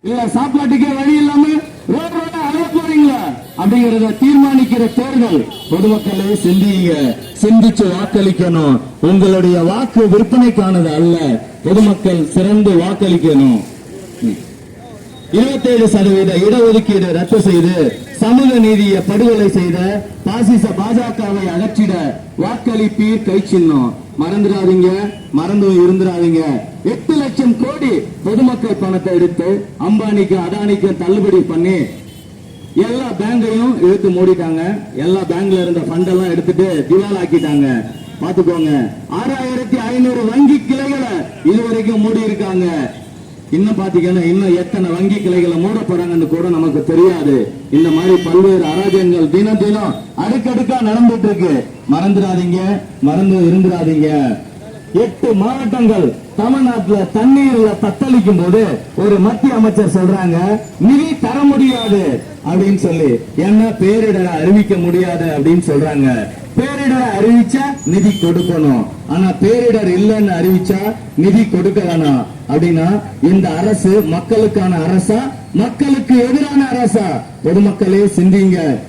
இல்ல சாப்பாட்டுக்கே வழி இல்லாம ரோடு ரோட அலைய போறீங்களா அப்படிங்கறத தீர்மானிக்கிற தேர்தல். பொதுமக்களே சிந்திங்க, சிந்திச்சு வாக்களிக்கணும். உங்களுடைய வாக்கு விற்பனைக்கானது அல்ல, பொதுமக்கள் சிறந்து வாக்களிக்கணும். 27% இடஒதுக்கீடு ரத்து செய்து சமூக நீதியை படுகொலை செய்த பாசிச பாஜகவை அகற்றிட வாக்களிப்பீர் கை சின்னம். மறந்துடாதீங்க, மறந்து இருந்துடாதீங்க. 8 லட்சம் கோடி பொதுமக்கள் பணத்தை எடுத்து அம்பானிக்கு அதானிக்கு தள்ளுபடி பண்ணி எல்லா பேங்கையும் இழுத்து மூடிட்டாங்க. எல்லா பேங்க்ல இருந்த ஃபண்ட் எல்லாம் எடுத்துட்டு திவால் ஆக்கிட்டாங்க. பாத்துக்கோங்க, 6500 வங்கி கிளைகளை இதுவரைக்கும் மூடி இருக்காங்க. இன்னும் பாத்தீங்கன்னா இன்னும் எத்தனை வங்கி கிளைகளை மூட போறாங்கன்னு கூட நமக்கு தெரியாது. இந்த மாதிரி பல்வேறு அராஜகங்கள் தினம் தினம் அடுக்கடுக்கா நடந்துட்டு இருக்கு. மறந்துடாதீங்க, மறந்து இருந்துடாதீங்க. 8 மாவட்டங்கள் தமிழ்நாட்டுல தண்ணீர்ல தத்தளிக்கும் போது ஒரு மத்திய அமைச்சர் சொல்றாங்க நிதி தர முடியாது அப்படின்னு சொல்லி. என்ன பேரிடரை அறிவிக்க முடியாது அப்படின்னு சொல்றாங்க. பேரிடரை அறிவிச்சா நிதி கொடுக்கணும், ஆனா பேரிடர் இல்லைன்னு அறிவிச்சா நிதி கொடுக்க வேணாம். அப்படின்னா இந்த அரசு மக்களுக்கான அரசா, மக்களுக்கு எதிரான அரசா? பொதுமக்களே சிந்திங்க.